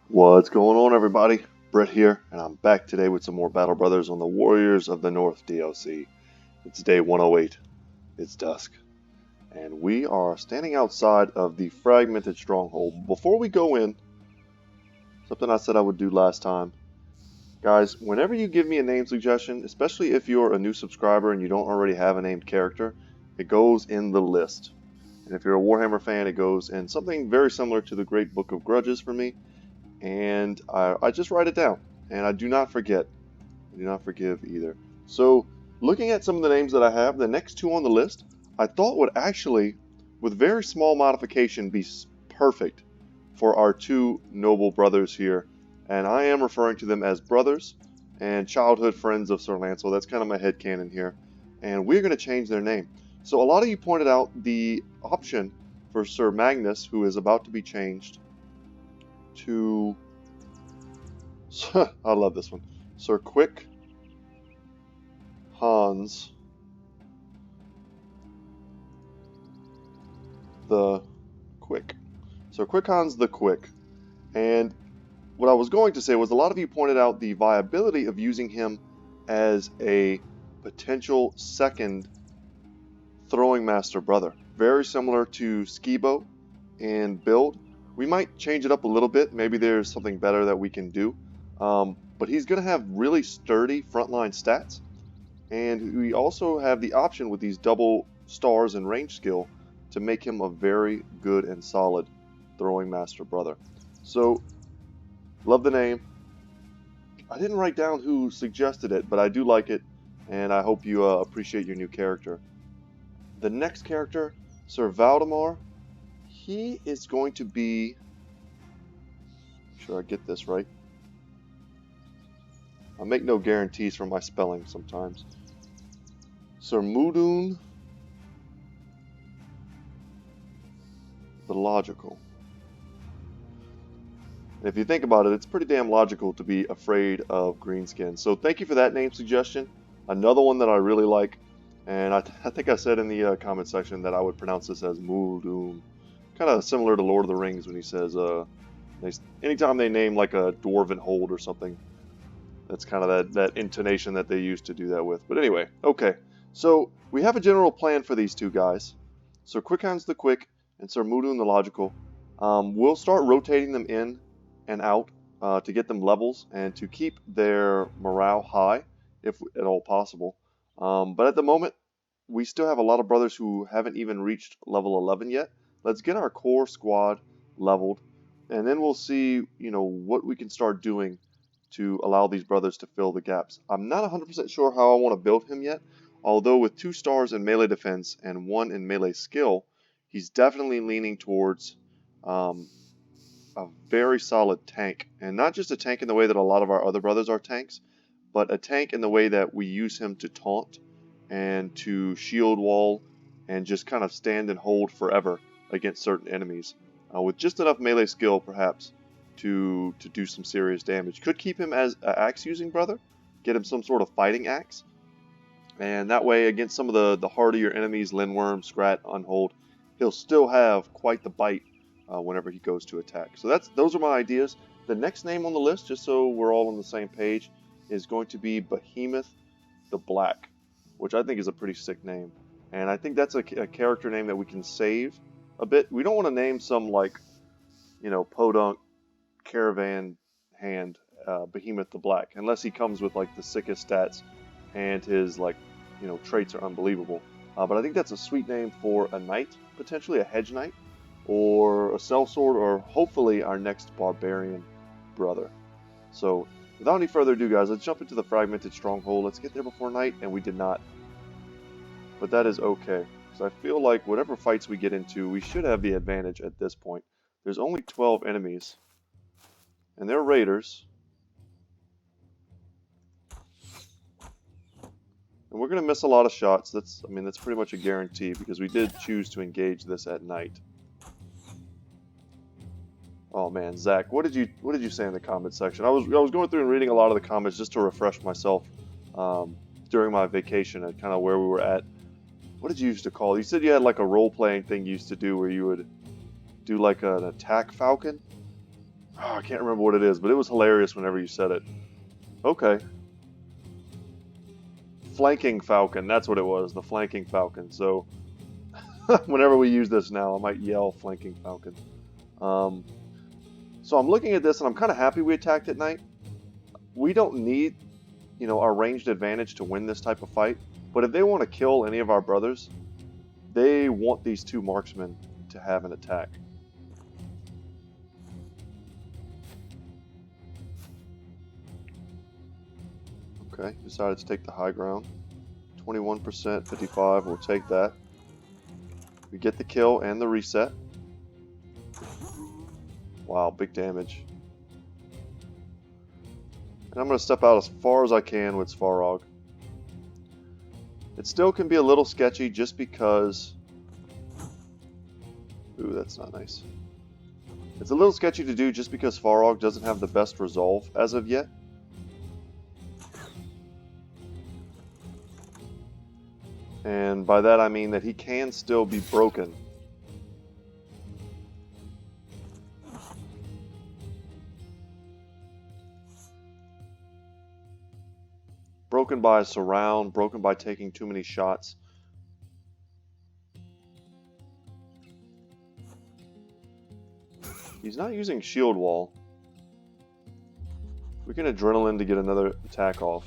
What's going on, everybody? Brett here, and I'm back today with some more Battle Brothers on the Warriors of the North DLC. It's day 108. It's dusk, and we are standing outside of the Fragmented stronghold. Before we go in, something I said I would do last time. Guys, whenever you give me a name suggestion, especially if you're a new subscriber and you don't already have a named character, it goes in the list. And if you're a Warhammer fan, it goes in something very similar to the Great Book of Grudges for me. And I just write it down, and I do not forget. I do not forgive either. So, looking at some of the names that I have, the next two on the list, I thought would actually, with very small modification, be perfect for our two noble brothers here. And I am referring to them as brothers and childhood friends of Sir Lancel. That's kind of my headcanon here. And we're going to change their name. So, a lot of you pointed out the option for Sir Magnus, who is about to be changed to I love this one. Sir Quick Hans the Quick. Sir Quick Hans the Quick. And what I was going to say was a lot of you pointed out the viability of using him as a potential second throwing master brother. Very similar to Skibo in build. We might change it up a little bit. Maybe there's something better that we can do. But he's going to have really sturdy frontline stats. And we also have the option with these double stars and range skill to make him a very good and solid throwing master brother. So, love the name. I didn't write down who suggested it, but I do like it. And I hope you appreciate your new character. The next character, Sir Valdemar. He is going to be, make sure I get this right. I make no guarantees for my spelling sometimes. Sir Mudun the Logical. And if you think about it, it's pretty damn logical to be afraid of greenskin. So thank you for that name suggestion. Another one that I really like, and I think I said in the comment section that I would pronounce this as Mudun. Kind of similar to Lord of the Rings when he says, anytime they name like a dwarven hold or something, that's kind of that intonation that they used to do that with. But anyway, okay. So we have a general plan for these two guys. Sir Quick Hans the Quick and Sir Mudun the Logical. We'll start rotating them in and out to get them levels and to keep their morale high, if at all possible. But at the moment, we still have a lot of brothers who haven't even reached level 11 yet. Let's get our core squad leveled, and then we'll see, what we can start doing to allow these brothers to fill the gaps. I'm not 100% sure how I want to build him yet, although with 2 stars in melee defense and 1 in melee skill, he's definitely leaning towards a very solid tank. And not just a tank in the way that a lot of our other brothers are tanks, but a tank in the way that we use him to taunt and to shield wall and just kind of stand and hold forever against certain enemies, with just enough melee skill perhaps to do some serious damage. Could keep him as an axe using brother, get him some sort of fighting axe, and that way against some of the hardier enemies, Lindworm, Scrat, Unhold, he'll still have quite the bite whenever he goes to attack. So those are my ideas. The next name on the list, just so we're all on the same page, is going to be Behemoth the Black, which I think is a pretty sick name. And I think that's a character name that we can save a bit. We don't want to name some podunk caravan hand Behemoth the Black, unless he comes with like the sickest stats and his traits are unbelievable. But I think that's a sweet name for a knight, potentially a hedge knight, or a sellsword, or hopefully our next barbarian brother. So without any further ado, guys, let's jump into the Fragmented stronghold. Let's get there before night, and we did not. But that is okay, because I feel like whatever fights we get into, we should have the advantage at this point. There's only 12 enemies, and they're raiders. And we're going to miss a lot of shots. That's pretty much a guarantee, because we did choose to engage this at night. Oh man, Zach, what did you say in the comment section? I was going through and reading a lot of the comments just to refresh myself during my vacation and kind of where we were at. What did you used to call it? You said you had like a role-playing thing you used to do where you would do like an attack falcon? Oh, I can't remember what it is, but it was hilarious whenever you said it. Okay. Flanking Falcon, that's what it was, the Flanking Falcon. So, whenever we use this now, I might yell Flanking Falcon. So I'm looking at this, and I'm kind of happy we attacked at night. We don't need, our ranged advantage to win this type of fight. But if they want to kill any of our brothers, they want these two marksmen to have an attack. Okay, decided to take the high ground. 21%, 55, we'll take that. We get the kill and the reset. Wow, big damage. And I'm going to step out as far as I can with Svarog. It still can be a little sketchy just because... Ooh, that's not nice. It's a little sketchy to do just because Svarog doesn't have the best resolve as of yet. And by that I mean that he can still be broken. Broken by a surround, broken by taking too many shots. He's not using shield wall. We can adrenaline to get another attack off.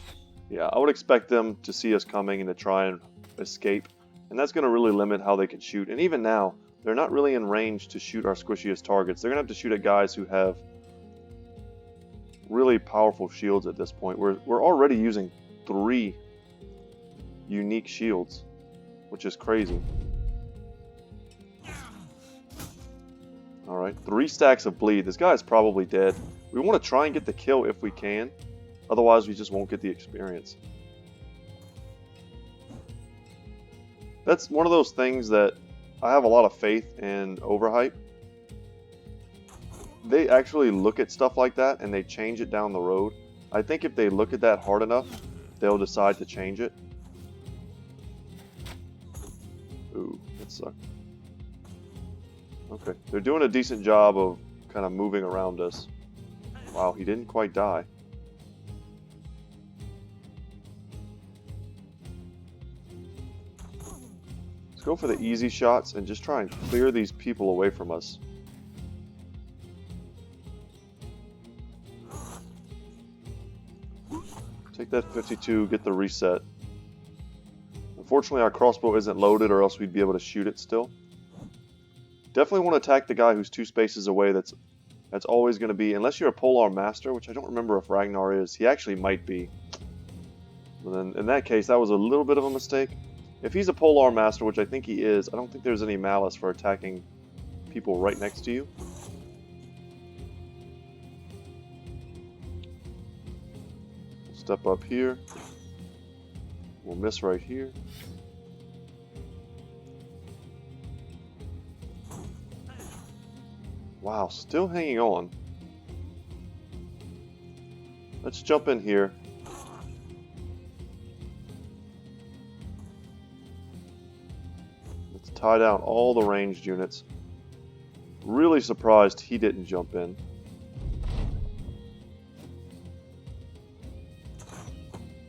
Yeah, I would expect them to see us coming and to try and escape. And that's going to really limit how they can shoot. And even now, they're not really in range to shoot our squishiest targets. They're going to have to shoot at guys who have really powerful shields at this point. We're already using 3 unique shields, which is crazy. Alright, 3 stacks of bleed. This guy is probably dead. We want to try and get the kill if we can. Otherwise, we just won't get the experience. That's one of those things that I have a lot of faith in Overhype. They actually look at stuff like that and they change it down the road. I think if they look at that hard enough, they'll decide to change it. Ooh, that sucked. Okay, they're doing a decent job of kind of moving around us. Wow, he didn't quite die. Let's go for the easy shots and just try and clear these people away from us. Take that 52, get the reset. Unfortunately, our crossbow isn't loaded, or else we'd be able to shoot it still. Definitely want to attack the guy who's 2 spaces away. That's always going to be, unless you're a Polearm Master, which I don't remember if Ragnar is. He actually might be. But then, in that case, that was a little bit of a mistake. If he's a Polearm Master, which I think he is, I don't think there's any malice for attacking people right next to you. We'll step up here. We'll miss right here. Wow, still hanging on. Let's jump in here. Let's tie down all the ranged units. Really surprised he didn't jump in.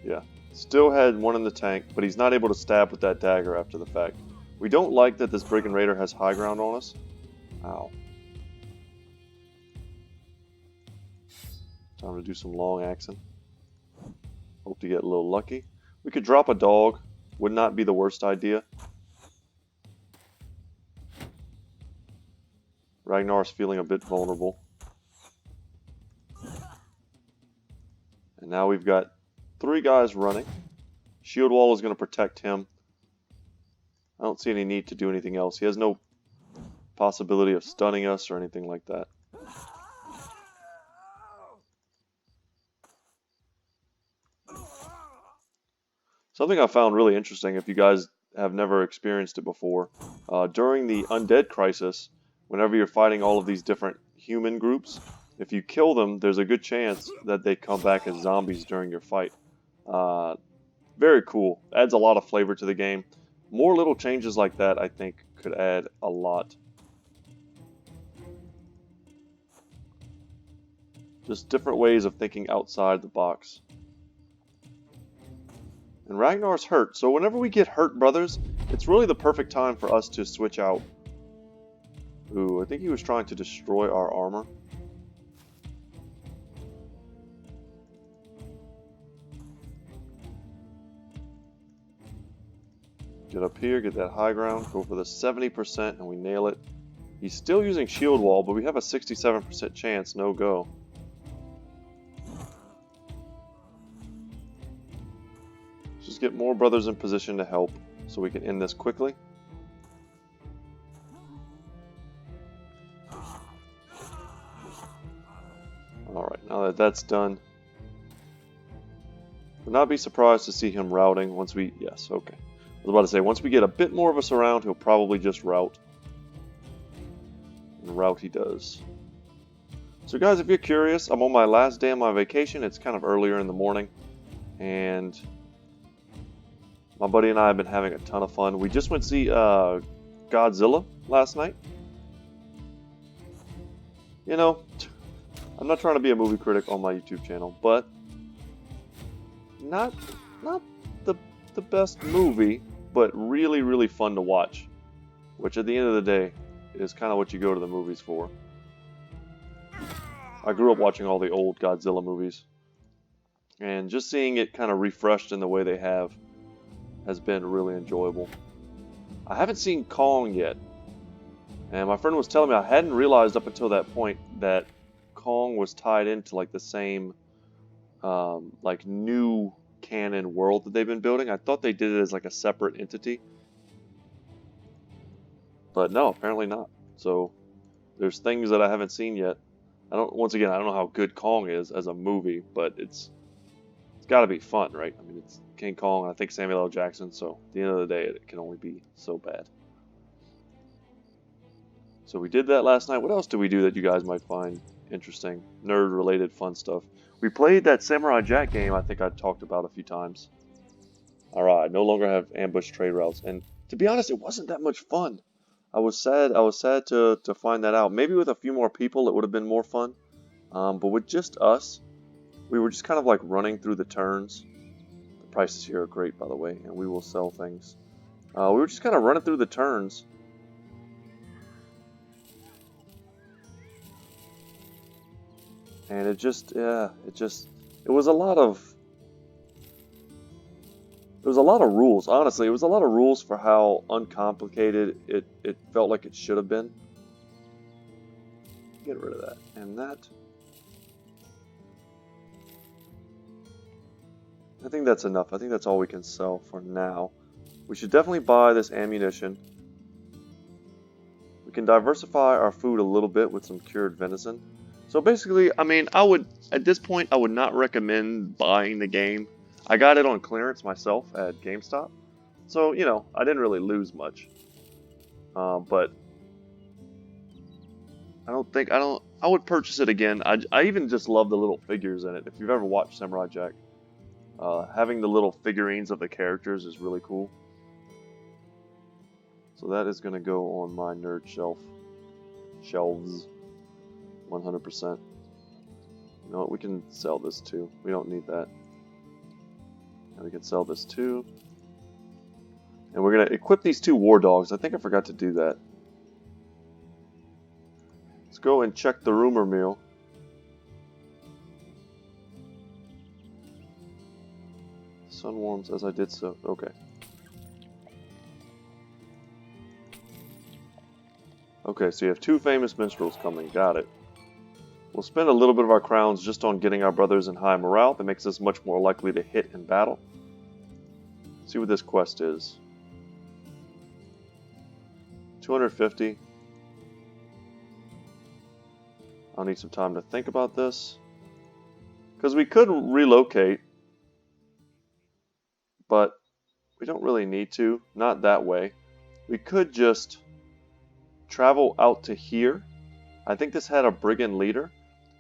Yeah, still had one in the tank, but he's not able to stab with that dagger after the fact. We don't like that this Brigand Raider has high ground on us. Ow. Time to do some long axing. Hope to get a little lucky. We could drop a dog. Would not be the worst idea. Ragnar's feeling a bit vulnerable. And now we've got 3 guys running. Shield wall is going to protect him. I don't see any need to do anything else. He has no possibility of stunning us or anything like that. Something I found really interesting, if you guys have never experienced it before, during the Undead crisis, whenever you're fighting all of these different human groups, if you kill them, there's a good chance that they come back as zombies during your fight. Very cool. Adds a lot of flavor to the game. More little changes like that, I think, could add a lot. Just different ways of thinking outside the box. And Ragnar's hurt, so whenever we get hurt, brothers, it's really the perfect time for us to switch out. Ooh, I think he was trying to destroy our armor. Get up here, get that high ground, go for the 70%, and we nail it. He's still using shield wall, but we have a 67% chance, no go. Just get more brothers in position to help, so we can end this quickly. Alright, now that that's done, would not be surprised to see him routing once we... Yes, okay. I was about to say, once we get a bit more of us around, he'll probably just rout. And rout he does. So guys, if you're curious, I'm on my last day of my vacation. It's kind of earlier in the morning. And my buddy and I have been having a ton of fun. We just went to see Godzilla last night. You know, I'm not trying to be a movie critic on my YouTube channel, but not the best movie, but really, really fun to watch. Which at the end of the day is kind of what you go to the movies for. I grew up watching all the old Godzilla movies, and just seeing it kind of refreshed in the way they have has been really enjoyable. I haven't seen Kong yet, and my friend was telling me I hadn't realized up until that point that Kong was tied into like the same like new canon world that they've been building. I thought they did it as like a separate entity, but no, apparently not. So there's things that I haven't seen yet. Once again, I don't know how good Kong is as a movie, but it's got to be fun, right? I mean, it's King Kong, I think Samuel L. Jackson, so at the end of the day, it can only be so bad. So we did that last night. What else did we do that you guys might find interesting? Nerd-related fun stuff. We played that Samurai Jack game I think I talked about a few times. Alright, I no longer have ambush trade routes, and to be honest, it wasn't that much fun. I was sad to find that out. Maybe with a few more people it would have been more fun. But with just us, we were just kind of like running through the turns. The prices here are great, by the way, and we will sell things. We were just kind of running through the turns. And it was a lot of rules. Honestly, it was a lot of rules for how uncomplicated it felt like it should have been. Get rid of that. And that. I think that's enough. I think that's all we can sell for now. We should definitely buy this ammunition. We can diversify our food a little bit with some cured venison. So basically, I mean, at this point, I would not recommend buying the game. I got it on clearance myself at GameStop. So, you know, I didn't really lose much. But I would purchase it again. I even just love the little figures in it. If you've ever watched Samurai Jack, having the little figurines of the characters is really cool. So that is going to go on my nerd shelves. 100%. You know what, we can sell this too. We don't need that. And we can sell this too. And we're going to equip these 2 war dogs. I think I forgot to do that. Let's go and check the rumor mill. Sun warms as I did so. Okay. Okay, so you have 2 famous minstrels coming. Got it. We'll spend a little bit of our crowns just on getting our brothers in high morale. That makes us much more likely to hit in battle. Let's see what this quest is. 250. I'll need some time to think about this. Because we could relocate. But we don't really need to. Not that way. We could just travel out to here. I think this had a Brigand leader.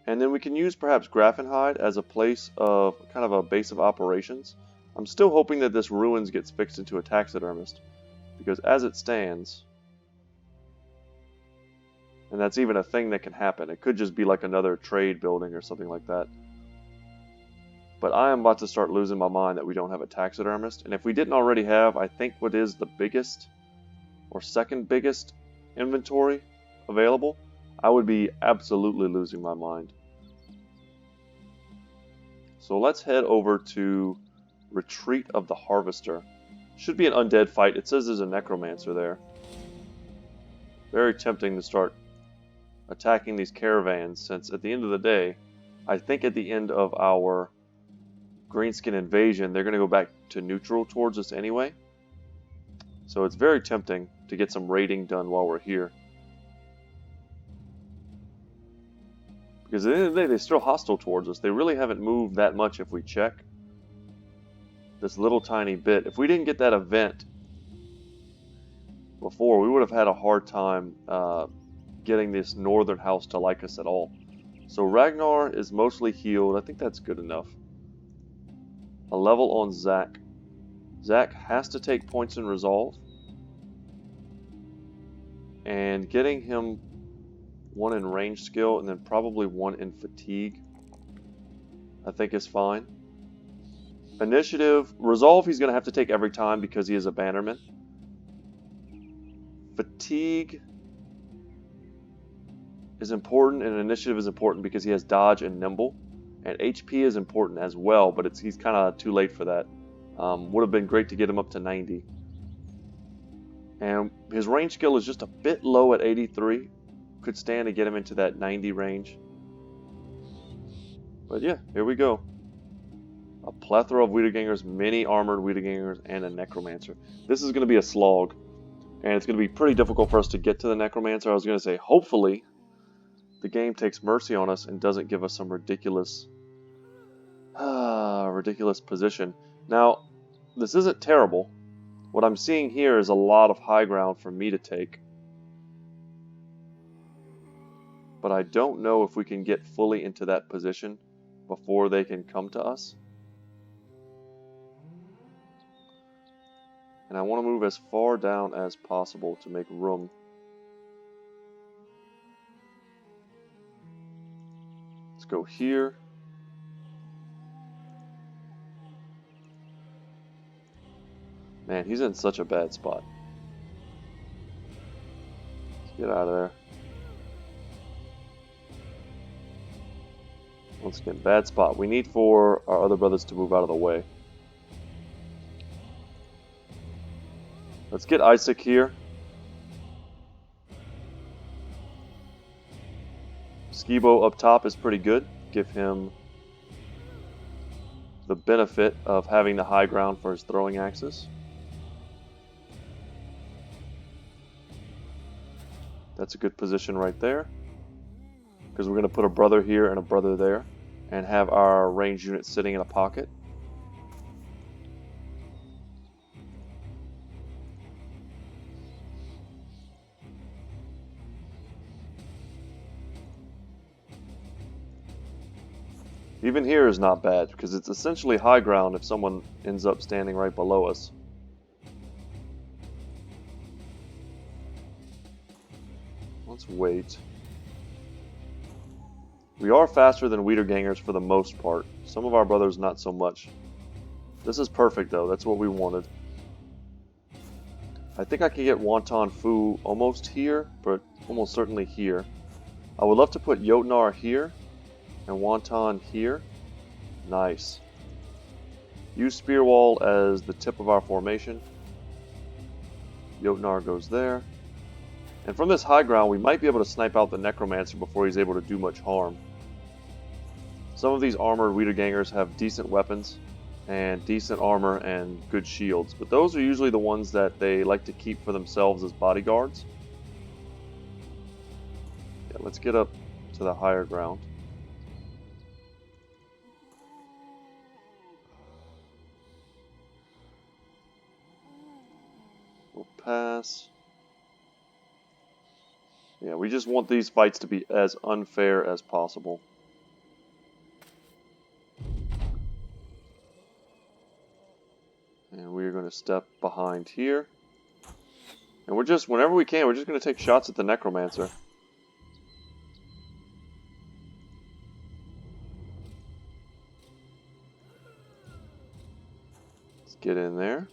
And then we can use perhaps Grafenhide as a place of kind of a base of operations. I'm still hoping that this ruins gets fixed into a taxidermist, because as it stands, And that's even a thing that can happen. It could just be like another trade building or something like that. But I am about to start losing my mind that we don't have a taxidermist. And if we didn't already have, I think what is the biggest or second biggest inventory available, I would be absolutely losing my mind. So let's head over to Retreat of the Harvester. Should be an undead fight. It says there's a necromancer there. Very tempting to start attacking these caravans, since at the end of the day, I think at the end of our greenskin invasion, they're going to go back to neutral towards us anyway. So it's very tempting to get some raiding done while we're here. Because at the end of the day, they're still hostile towards us. They really haven't moved that much if we check. This little tiny bit. If we didn't get that event before, we would have had a hard time getting this northern house to like us at all. So Ragnar is mostly healed. I think that's good enough. A level on Zach. Zach has to take points in resolve. And getting him one in range skill and then probably one in fatigue, I think is fine. Initiative, resolve he's going to have to take every time because he is a bannerman. Fatigue is important, and initiative is important because he has dodge and nimble. And HP is important as well, but he's kind of too late for that. Would have been great to get him up to 90. And his range skill is just a bit low at 83. Could stand to get him into that 90 range. But yeah, here we go. A plethora of Wiedergangers, many armored Wiedergangers, and a Necromancer. This is going to be a slog. And it's going to be pretty difficult for us to get to the Necromancer. I was going to say, hopefully, the game takes mercy on us and doesn't give us some ridiculous position. Now, this isn't terrible. What I'm seeing here is a lot of high ground for me to take. But I don't know if we can get fully into that position before they can come to us. And I want to move as far down as possible to make room. Let's go here. Man, he's in such a bad spot. Let's get out of there. Once again, bad spot. We need for our other brothers to move out of the way. Let's get Isaac here. Skibo up top is pretty good. Give him the benefit of having the high ground for his throwing axes. That's a good position right there. Because we're going to put a brother here and a brother there. And have our ranged unit sitting in a pocket. Even here is not bad, because it's essentially high ground if someone ends up standing right below us. Let's wait. We are faster than Wiedergangers for the most part. Some of our brothers not so much. This is perfect though, that's what we wanted. I think I can get Wonton Fu almost here, but almost certainly here. I would love to put Jotnar here. And Wonton here. Nice. Use Spear Wall as the tip of our formation. Jotnar goes there. And from this high ground, we might be able to snipe out the Necromancer before he's able to do much harm. Some of these armored Wiedergangers have decent weapons and decent armor and good shields, but those are usually the ones that they like to keep for themselves as bodyguards. Yeah, let's get up to the higher ground. We'll pass. Yeah, we just want these fights to be as unfair as possible. And we're going to step behind here. And we're just, whenever we can, we're just going to take shots at the Necromancer. Get in there.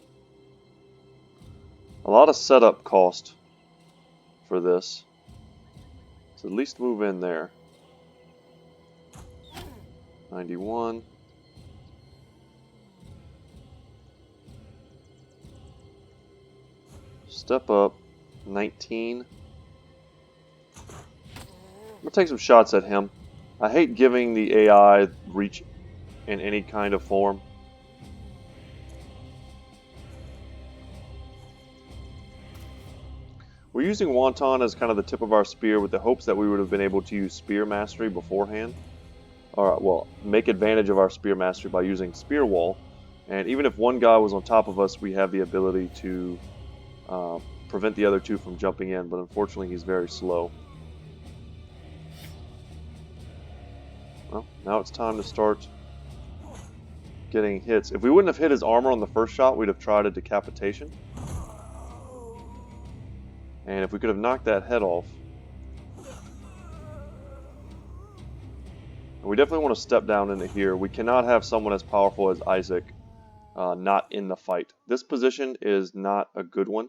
A lot of setup cost for this. So at least move in there. 91. Step up. 19. I'm gonna take some shots at him. I hate giving the AI reach in any kind of form. We're using Wonton as kind of the tip of our spear with the hopes that we would have been able to use Spear Mastery beforehand. Or, well, make advantage of our Spear Mastery by using Spear Wall. And even if one guy was on top of us, we have the ability to prevent the other two from jumping in, but unfortunately he's very slow. Well, now it's time to start getting hits. If we wouldn't have hit his armor on the first shot, we'd have tried a decapitation. And if we could have knocked that head off. We definitely want to step down into here. We cannot have someone as powerful as Isaac not in the fight. This position is not a good one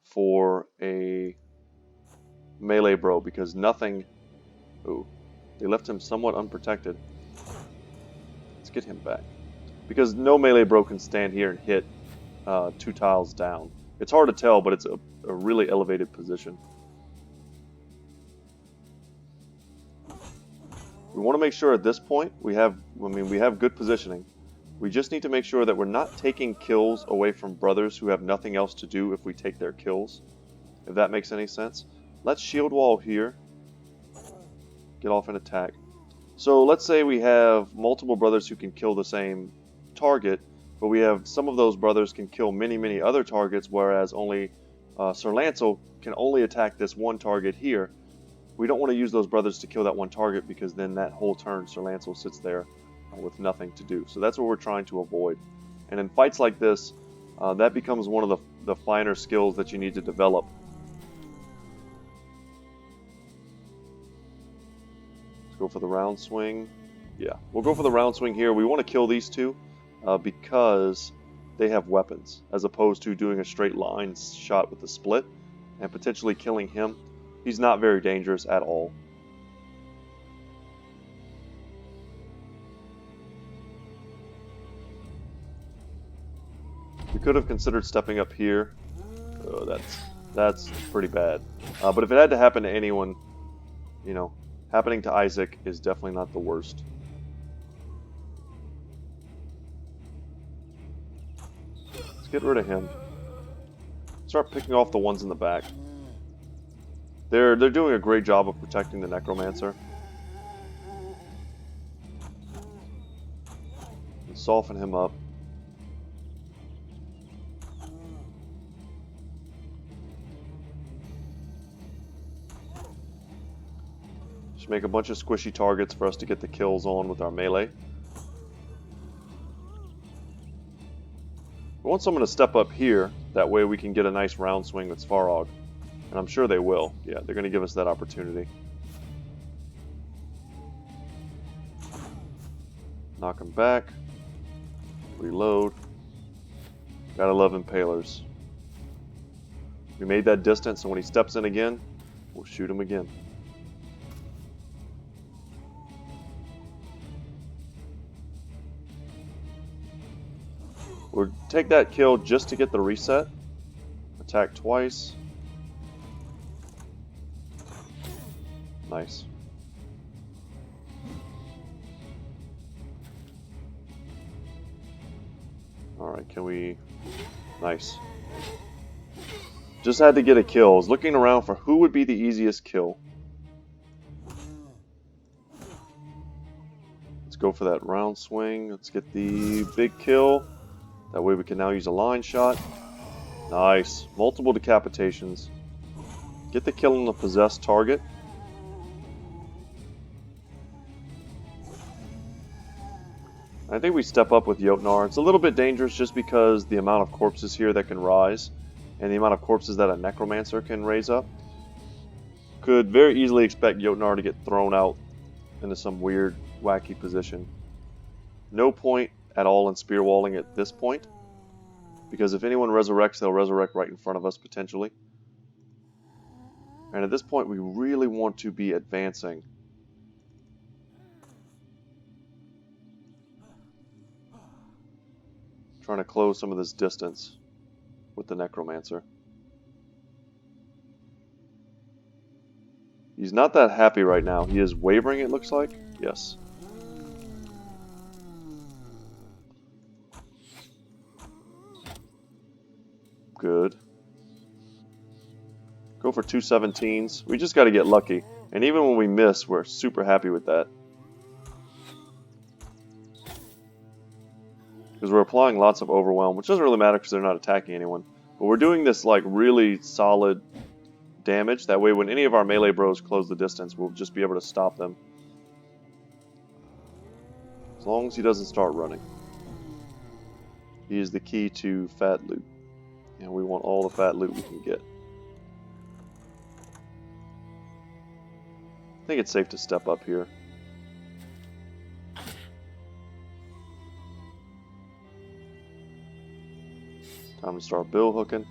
for a melee bro because nothing... Ooh, they left him somewhat unprotected. Let's get him back. Because no melee bro can stand here and hit 2 tiles down. It's hard to tell, but it's a really elevated position. We want to make sure at this point we have good positioning. We just need to make sure that we're not taking kills away from brothers who have nothing else to do if we take their kills. If that makes any sense. Let's shield wall here. Get off and attack. So let's say we have multiple brothers who can kill the same target, but we have some of those brothers can kill many other targets, whereas only Sir Lancel can only attack this one target here. We don't want to use those brothers to kill that one target because then that whole turn Sir Lancel sits there with nothing to do. So that's what we're trying to avoid. And in fights like this, that becomes one of the finer skills that you need to develop. Let's go for the round swing. Yeah, we'll go for the round swing here. We want to kill these two because they have weapons, as opposed to doing a straight line shot with the split and potentially killing him. He's not very dangerous at all. We could have considered stepping up here. Oh, that's pretty bad. But if it had to happen to anyone, you know, happening to Isaac is definitely not the worst. Let's get rid of him. Start picking off the ones in the back. They're doing a great job of protecting the Necromancer. And soften him up. Just make a bunch of squishy targets for us to get the kills on with our melee. We want someone to step up here, that way we can get a nice round swing with Svarog. And I'm sure they will. Yeah, they're going to give us that opportunity. Knock him back. Reload. Gotta love impalers. We made that distance, so when he steps in again, we'll shoot him again. We'll take that kill just to get the reset. Attack twice. Nice. Alright, can we... Nice. Just had to get a kill. I was looking around for who would be the easiest kill. Let's go for that round swing. Let's get the big kill. That way we can now use a line shot. Nice. Multiple decapitations. Get the kill on the possessed target. I think we step up with Jotnar. It's a little bit dangerous just because the amount of corpses here that can rise and the amount of corpses that a Necromancer can raise up. Could very easily expect Jotnar to get thrown out into some weird, wacky position. No point at all in spear walling at this point. Because if anyone resurrects, they'll resurrect right in front of us, potentially. And at this point, we really want to be advancing. Trying to close some of this distance with the Necromancer. He's not that happy right now. He is wavering, it looks like. Yes. Good. Go for 2 17s. We just got to get lucky. And even when we miss, we're super happy with that. Because we're applying lots of overwhelm, which doesn't really matter because they're not attacking anyone. But we're doing this like really solid damage. That way when any of our melee bros close the distance, we'll just be able to stop them. As long as he doesn't start running. He is the key to fat loot. And we want all the fat loot we can get. I think it's safe to step up here. Time to start bill hooking.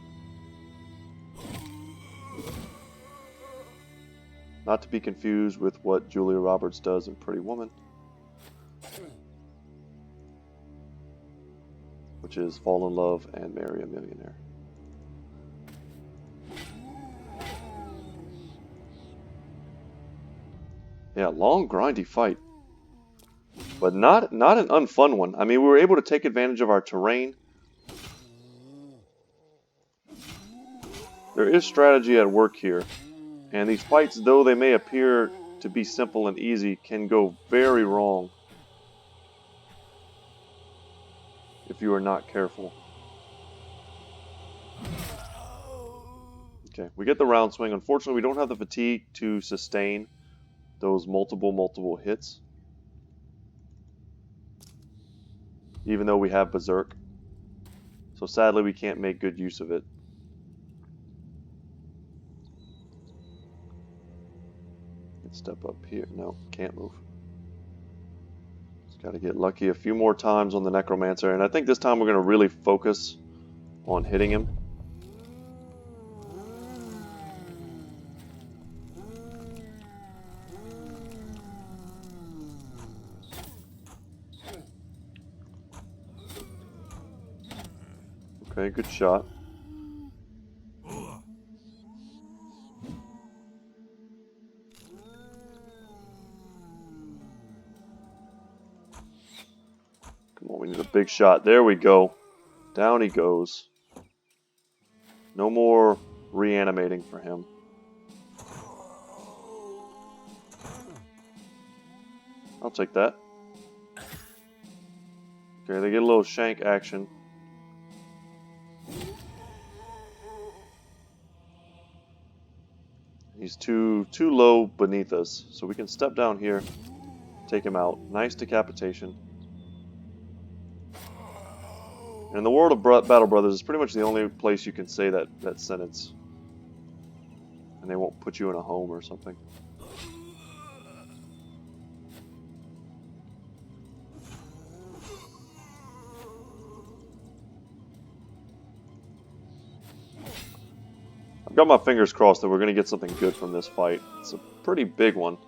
Not to be confused with what Julia Roberts does in Pretty Woman, which is fall in love and marry a millionaire. Yeah, long, grindy fight. But not an unfun one. I mean, we were able to take advantage of our terrain. There is strategy at work here. And these fights, though they may appear to be simple and easy, can go very wrong if you are not careful. Okay, we get the round swing. Unfortunately, we don't have the fatigue to sustain those multiple hits. Even though we have Berserk. So sadly, we can't make good use of it. Let's step up here. No, can't move. Just got to get lucky a few more times on the Necromancer. And I think this time we're going to really focus on hitting him. Okay, good shot. Come on, we need a big shot. There we go. Down he goes. No more reanimating for him. I'll take that. Okay, they get a little shank action. He's too low beneath us, so we can step down here, take him out. Nice decapitation. And in the world of Battle Brothers, it's pretty much the only place you can say that sentence. And they won't put you in a home or something. I've got my fingers crossed that we're going to get something good from this fight. It's a pretty big one.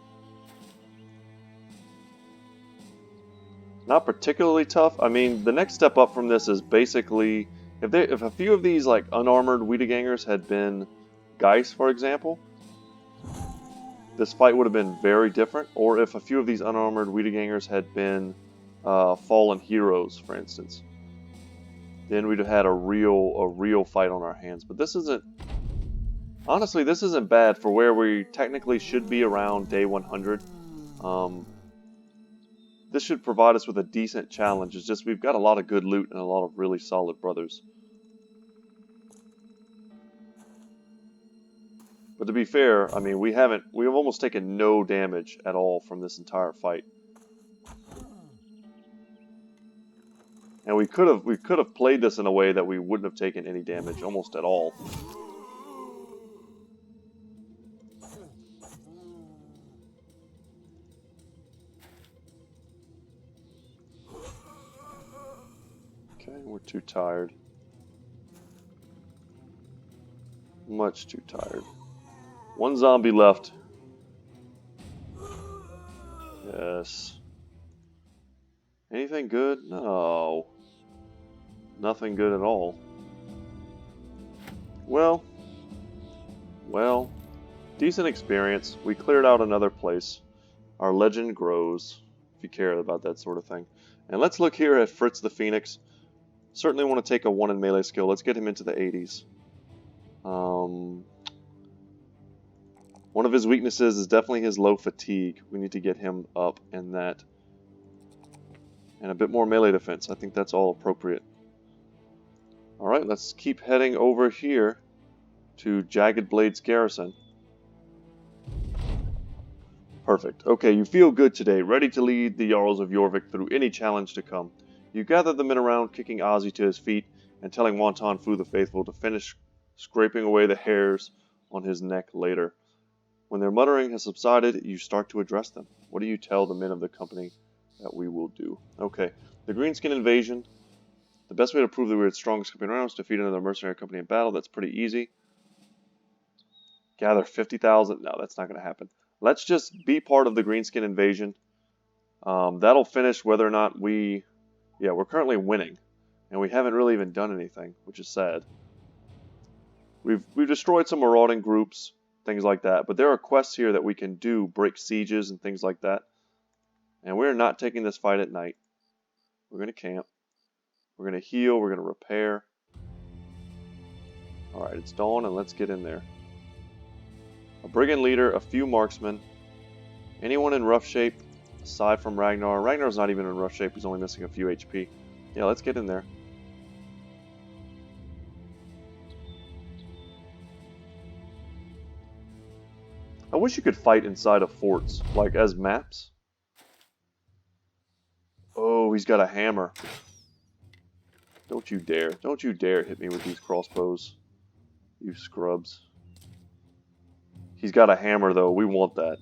Not particularly tough. I mean, the next step up from this is basically, if a few of these like unarmored Wiedegangers had been Geist, for example, this fight would have been very different. Or if a few of these unarmored Wiedegangers had been fallen heroes, for instance, then we'd have had a real fight on our hands. But this isn't. Honestly, this isn't bad for where we technically should be around day 100. This should provide us with a decent challenge. It's just we've got a lot of good loot and a lot of really solid brothers. But to be fair, I mean, we've almost taken no damage at all from this entire fight. And we could have played this in a way that we wouldn't have taken any damage almost at all. Okay, we're too tired. Much too tired. One zombie left. Yes. Anything good? No. Nothing good at all. Well. Decent experience. We cleared out another place. Our legend grows, if you care about that sort of thing. And let's look here at Fritz the Phoenix. Certainly want to take a 1 in melee skill. Let's get him into the 80s. One of his weaknesses is definitely his low fatigue. We need to get him up in that. And a bit more melee defense. I think that's all appropriate. Alright, let's keep heading over here to Jagged Blade's garrison. Perfect. Okay, you feel good today, ready to lead the Jarls of Jorvik through any challenge to come. You gather the men around, kicking Ozzy to his feet and telling Wonton Fu the Faithful to finish scraping away the hairs on his neck later. When their muttering has subsided, you start to address them. What do you tell the men of the company that we will do? Okay, the Greenskin invasion. The best way to prove that we're the strongest company around is to defeat another mercenary company in battle. That's pretty easy. Gather 50,000. No, that's not going to happen. Let's just be part of the Greenskin invasion. That'll finish whether or not we... Yeah, we're currently winning. And we haven't really even done anything, which is sad. We've destroyed some marauding groups, things like that. But there are quests here that we can do, break sieges and things like that. And we're not taking this fight at night. We're going to camp. We're going to heal. We're going to repair. Alright, it's dawn and let's get in there. A brigand leader, a few marksmen. Anyone in rough shape aside from Ragnar. Ragnar's not even in rough shape. He's only missing a few HP. Yeah, let's get in there. I wish you could fight inside of forts, like as maps. Oh, he's got a hammer. Don't you dare. Don't you dare hit me with these crossbows. You scrubs. He's got a hammer, though. We want that.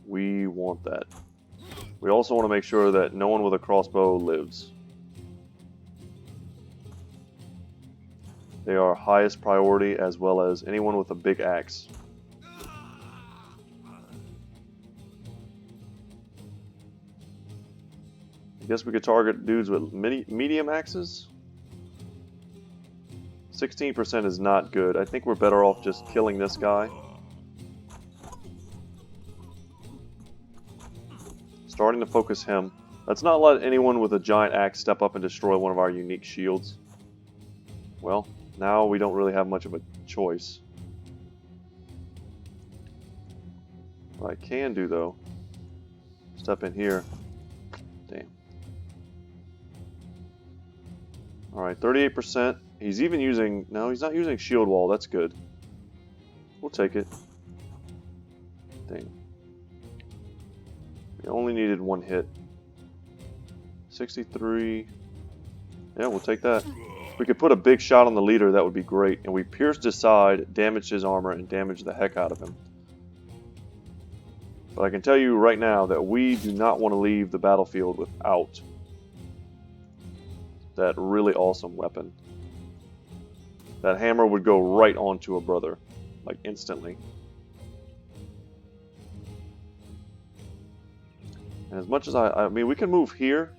We want that. We also want to make sure that no one with a crossbow lives. They are highest priority, as well as anyone with a big axe. I guess we could target dudes with medium axes. 16% is not good. I think we're better off just killing this guy. Starting to focus him. Let's not let anyone with a giant axe step up and destroy one of our unique shields. Well, now we don't really have much of a choice. What I can do, though, step in here. Damn. Alright, 38%. He's even using... No, he's not using shield wall. That's good. We'll take it. Dang. We only needed one hit. 63. Yeah, we'll take that. If we could put a big shot on the leader, that would be great. And we pierced his side, damaged his armor, and damaged the heck out of him. But I can tell you right now that we do not want to leave the battlefield without that really awesome weapon. That hammer would go right onto a brother, like instantly. And as much as I mean, we can move here.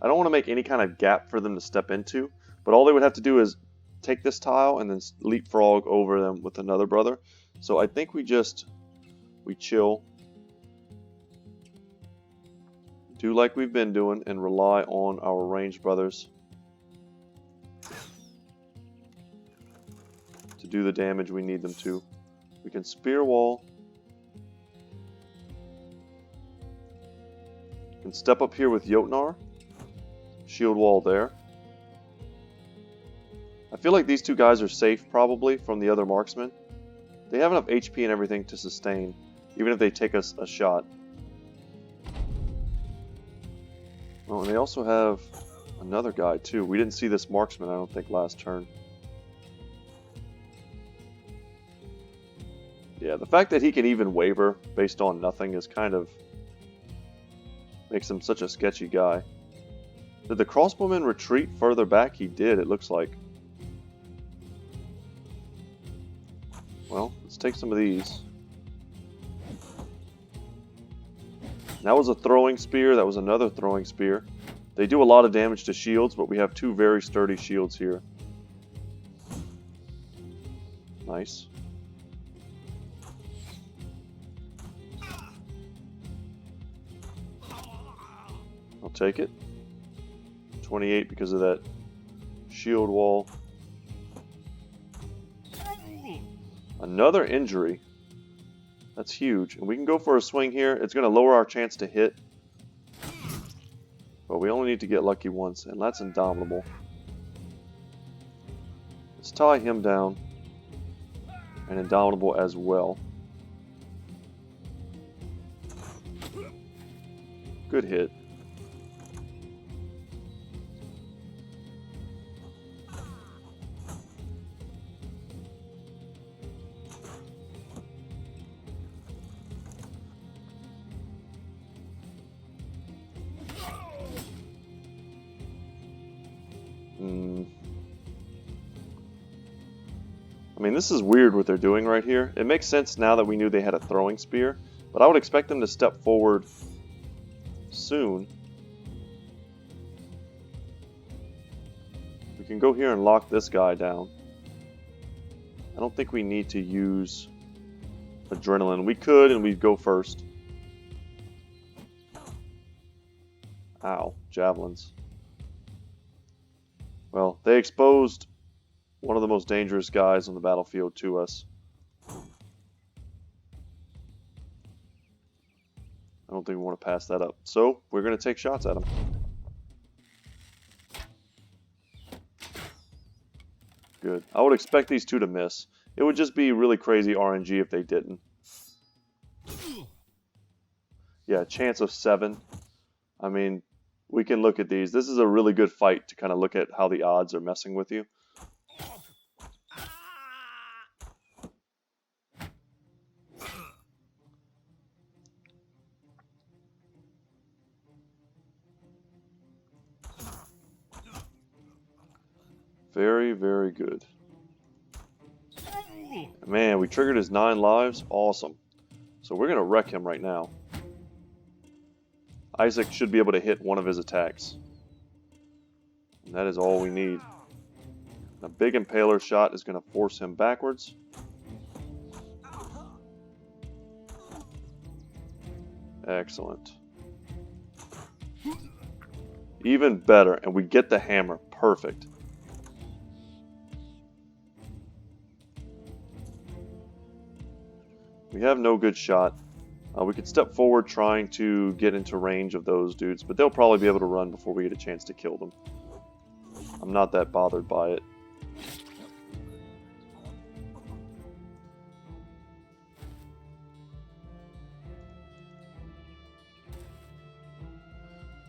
I don't want to make any kind of gap for them to step into, but all they would have to do is take this tile and then leapfrog over them with another brother. So I think we chill, do like we've been doing, and rely on our ranged brothers to do the damage we need them to. We can spear wall. And step up here with Jotnar. Shield wall there. I feel like these two guys are safe probably from the other marksmen. They have enough HP and everything to sustain, even if they take us a shot. Oh, and they also have another guy too. We didn't see this marksman, I don't think, last turn. Yeah, the fact that he can even waver based on nothing is kind of... makes him such a sketchy guy. Did the crossbowman retreat further back? He did, it looks like. take some of these. That was a throwing spear. That was another throwing spear. They do a lot of damage to shields, but we have two very sturdy shields here. Nice. I'll take it. 28 because of that shield wall. Another injury. That's huge. And we can go for a swing here. It's going to lower our chance to hit. But we only need to get lucky once, and that's indomitable. Let's tie him down. And indomitable as well. Good hit. I mean, this is weird what they're doing right here. It makes sense now that we knew they had a throwing spear, but I would expect them to step forward soon. We can go here and lock this guy down. I don't think we need to use adrenaline. We could, and we'd go first. Ow, javelins. Well, they exposed one of the most dangerous guys on the battlefield to us. I don't think we want to pass that up. So, we're going to take shots at him. Good. I would expect these two to miss. It would just be really crazy RNG if they didn't. Yeah, chance of 7. I mean, we can look at these. This is a really good fight to kind of look at how the odds are messing with you. Very, very good. Man, we triggered his 9 lives. Awesome. So we're going to wreck him right now. Isaac should be able to hit one of his attacks. And that is all we need. A big impaler shot is going to force him backwards. Excellent. Even better. And we get the hammer. Perfect. We have no good shot. We could step forward trying to get into range of those dudes, but they'll probably be able to run before we get a chance to kill them. I'm not that bothered by it.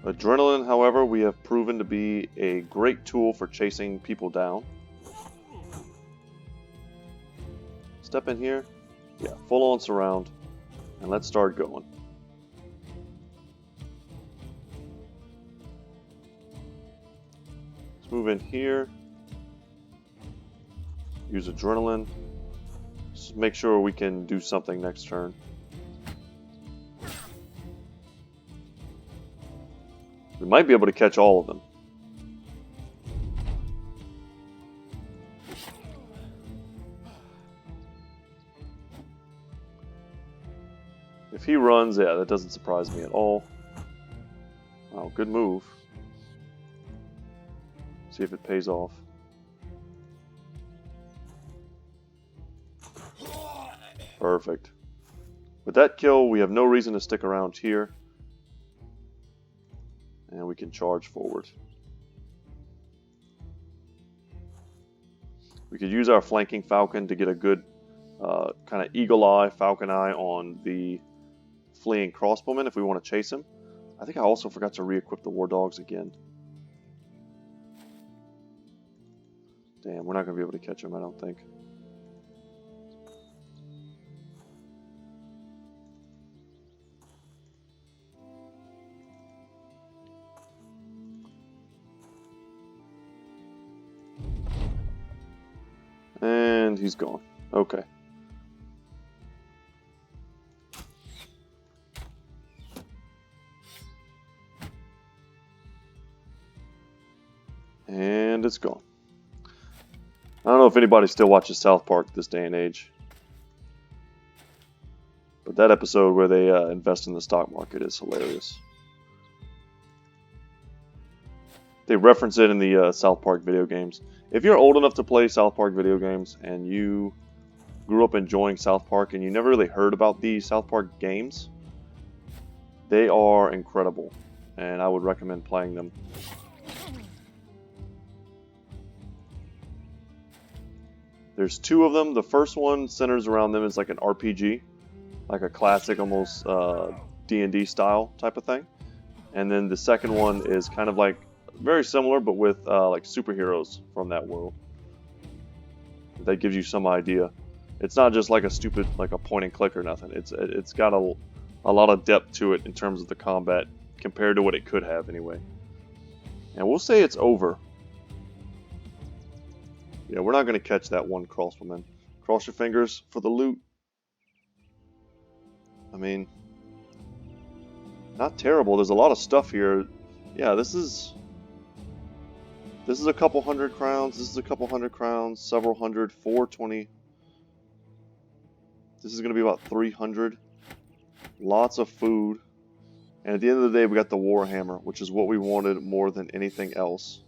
Adrenaline, however, we have proven to be a great tool for chasing people down. Step in here. Yeah, full on surround. And let's start going. Let's move in here. Use adrenaline. Just make sure we can do something next turn. We might be able to catch all of them. If he runs, yeah, that doesn't surprise me at all. Wow, good move. See if it pays off. Perfect. With that kill, we have no reason to stick around here. And we can charge forward. We could use our flanking falcon to get a good kind of eagle eye, falcon eye on the fleeing crossbowman if we want to chase him. I think I also forgot to re-equip the war dogs again. Damn, we're not going to be able to catch him, I don't think. And he's gone. Okay. And it's gone. I don't know if anybody still watches South Park this day and age. But that episode where they invest in the stock market is hilarious. They reference it in the South Park video games. If you're old enough to play South Park video games and you grew up enjoying South Park and you never really heard about the South Park games, they are incredible. And I would recommend playing them. There's 2 of them. The first one centers around them as like an RPG. Like a classic, almost D&D style type of thing. And then the second one is kind of like very similar, but with like superheroes from that world. That gives you some idea. It's not just like a stupid, like a point and click or nothing. It's got a lot of depth to it in terms of the combat compared to what it could have anyway. And we'll say it's over. Yeah, we're not going to catch that one crossbowman. Cross your fingers for the loot. I mean, not terrible. There's a lot of stuff here. Yeah, this is a couple hundred crowns. This is a couple hundred crowns. Several hundred. 420. This is going to be about 300. Lots of food. And at the end of the day, we got the Warhammer, which is what we wanted more than anything else.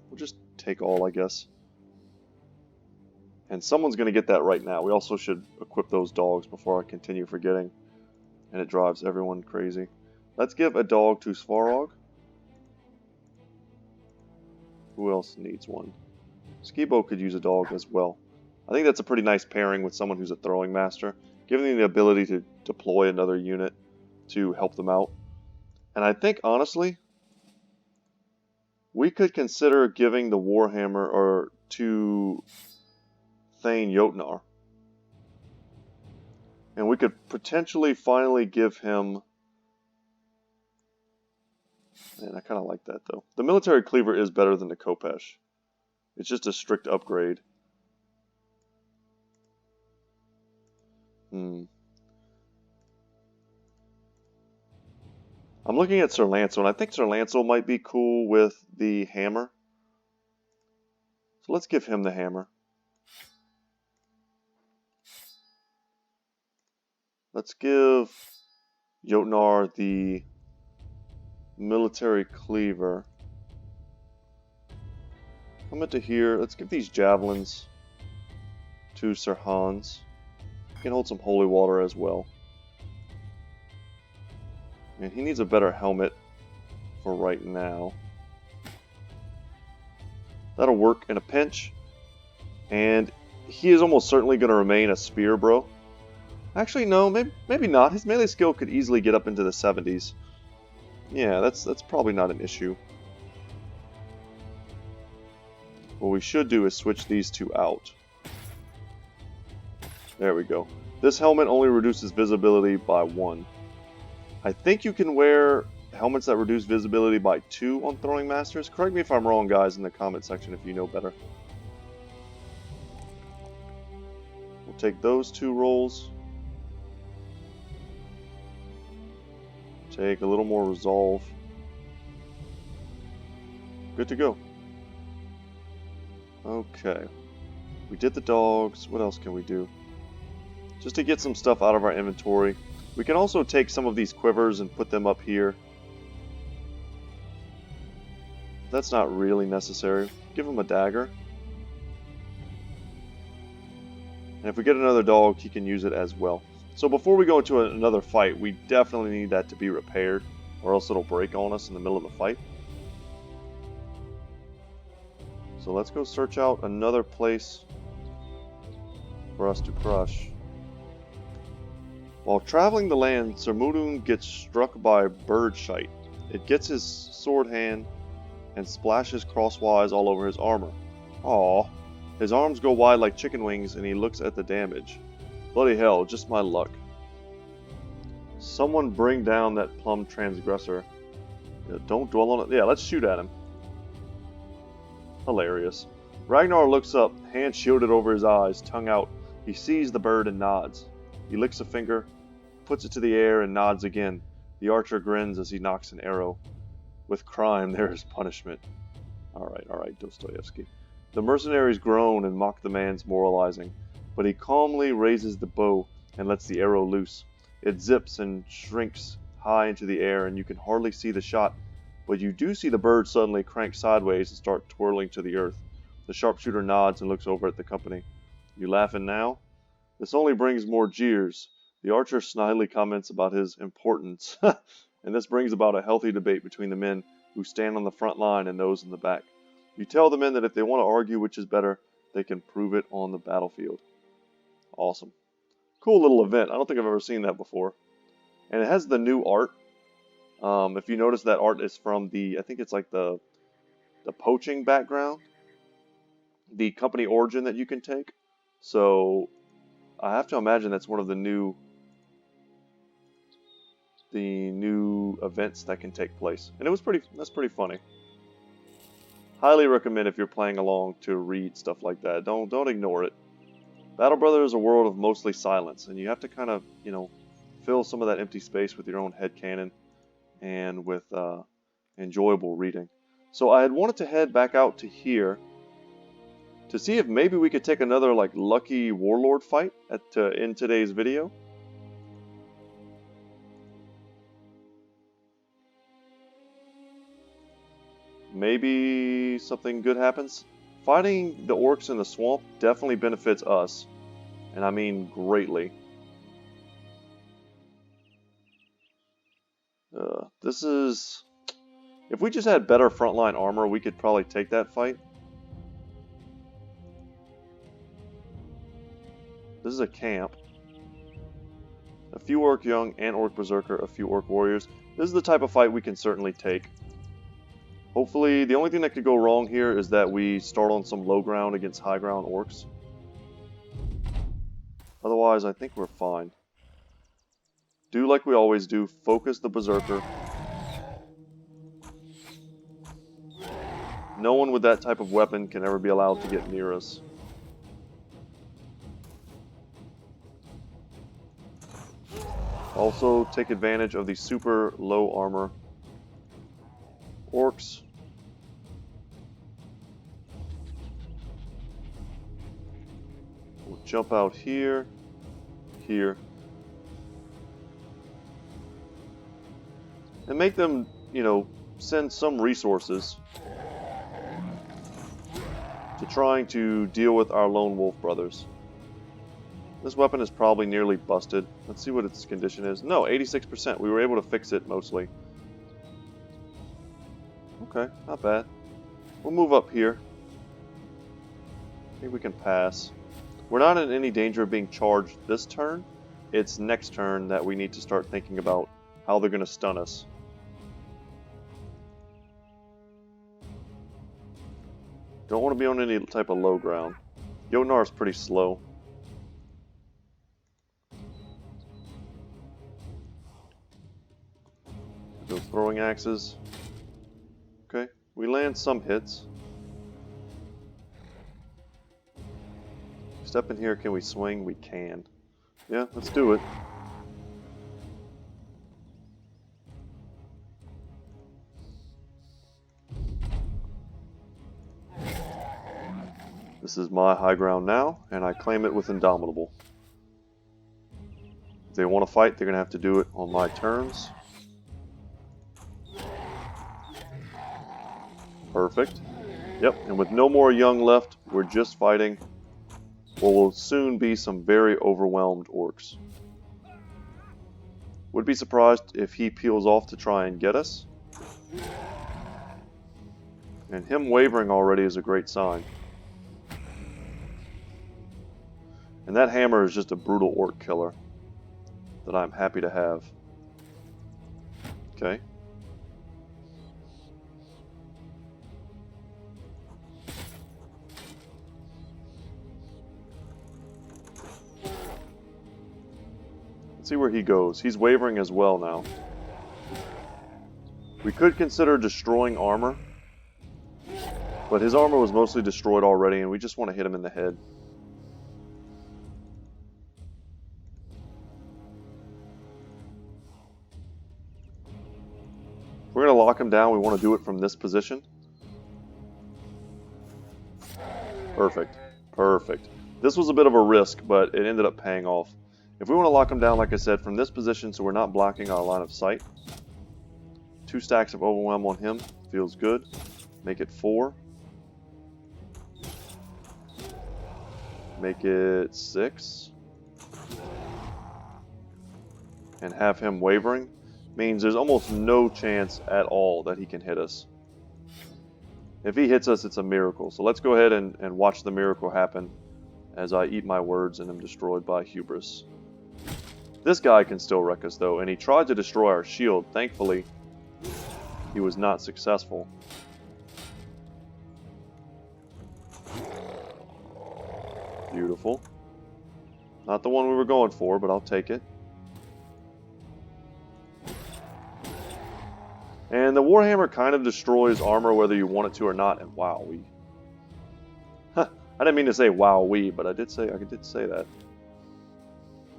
We'll just take all, I guess. And someone's going to get that right now. We also should equip those dogs before I continue forgetting. And it drives everyone crazy. Let's give a dog to Svarog. Who else needs one? Skibo could use a dog as well. I think that's a pretty nice pairing with someone who's a throwing master. Giving them the ability to deploy another unit to help them out. And I think, honestly, we could consider giving the Warhammer to Thane Jotnar. And we could potentially finally give him... Man, I kind of like that, though. The military cleaver is better than the Khopesh. It's just a strict upgrade. I'm looking at Sir Lancel, and I think Sir Lancel might be cool with the hammer. So let's give him the hammer. Let's give Jotnar the military cleaver. Come into here. Let's give these javelins to Sir Hans. He can hold some holy water as well. And he needs a better helmet for right now. That'll work in a pinch. And he is almost certainly going to remain a spear bro. Actually, no, maybe not. His melee skill could easily get up into the 70s. Yeah, that's probably not an issue. What we should do is switch these 2 out. There we go. This helmet only reduces visibility by 1. I think you can wear helmets that reduce visibility by 2 on Throwing Masters. Correct me if I'm wrong, guys, in the comment section if you know better. We'll take those 2 rolls. Take a little more resolve. Good to go. Okay. We did the dogs. What else can we do? Just to get some stuff out of our inventory. We can also take some of these quivers and put them up here. That's not really necessary. Give him a dagger. And if we get another dog, he can use it as well. So before we go into another fight, we definitely need that to be repaired, or else it'll break on us in the middle of the fight. So let's go search out another place for us to crush. While traveling the land, Sir Mudun gets struck by bird shite. It gets his sword hand and splashes crosswise all over his armor. Aww. His arms go wide like chicken wings and he looks at the damage. Bloody hell, just my luck. Someone bring down that plum transgressor. Yeah, don't dwell on it. Yeah, let's shoot at him. Hilarious. Ragnar looks up, hand shielded over his eyes, tongue out. He sees the bird and nods. He licks a finger, puts it to the air, and nods again. The archer grins as he knocks an arrow. With crime, there is punishment. Alright, Dostoevsky. The mercenaries groan and mock the man's moralizing, but he calmly raises the bow and lets the arrow loose. It zips and shrinks high into the air, and you can hardly see the shot, but you do see the bird suddenly crank sideways and start twirling to the earth. The sharpshooter nods and looks over at the company. You laughing now? This only brings more jeers. The archer snidely comments about his importance, and this brings about a healthy debate between the men who stand on the front line and those in the back. You tell the men that if they want to argue which is better, they can prove it on the battlefield. Awesome. Cool little event. I don't think I've ever seen that before. And it has the new art. If you notice, that art is from I think it's like the poaching background. The company origin that you can take. So I have to imagine that's one of the new events that can take place. And that's pretty funny. Highly recommend if you're playing along to read stuff like that. Don't ignore it. Battle Brother is a world of mostly silence, and you have to kind of, fill some of that empty space with your own headcanon and with enjoyable reading. So I had wanted to head back out to here to see if maybe we could take another lucky warlord fight in today's video. Maybe something good happens. Fighting the orcs in the swamp definitely benefits us, and I mean greatly. If we just had better frontline armor, we could probably take that fight. This is a camp. A few orc young and orc berserker, a few orc warriors. This is the type of fight we can certainly take. Hopefully, the only thing that could go wrong here is that we start on some low ground against high ground orcs. Otherwise, I think we're fine. Do like we always do, focus the berserker. No one with that type of weapon can ever be allowed to get near us. Also, take advantage of the super low armor orcs. We'll jump out here, here. And make them, send some resources to trying to deal with our lone wolf brothers. This weapon is probably nearly busted. Let's see what its condition is. No, 86%. We were able to fix it mostly. Okay, not bad. We'll move up here. I think we can pass. We're not in any danger of being charged this turn. It's next turn that we need to start thinking about how they're going to stun us. Don't want to be on any type of low ground. Jotnar is pretty slow. Those throwing axes. Okay, we land some hits. Step in here, can we swing? We can. Yeah, let's do it. This is my high ground now, and I claim it with Indomitable. If they want to fight, they're going to have to do it on my terms. Perfect. Yep, and with no more young left, we're just fighting what will soon be some very overwhelmed orcs. Would be surprised if he peels off to try and get us. And him wavering already is a great sign. And that hammer is just a brutal orc killer that I'm happy to have. Okay. Let's see where he goes. He's wavering as well now. We could consider destroying armor, but his armor was mostly destroyed already, and we just want to hit him in the head. If we're going to lock him down, we want to do it from this position. Perfect. Perfect. This was a bit of a risk, but it ended up paying off. If we want to lock him down, like I said, from this position so we're not blocking our line of sight, 2 stacks of overwhelm on him feels good. Make it 4. Make it 6. And have him wavering means there's almost no chance at all that he can hit us. If he hits us, it's a miracle. So let's go ahead and watch the miracle happen as I eat my words and am destroyed by hubris. This guy can still wreck us though, and he tried to destroy our shield. Thankfully, he was not successful. Beautiful. Not the one we were going for, but I'll take it. And the Warhammer kind of destroys armor whether you want it to or not, and wowee. I didn't mean to say wowee, but I did say that.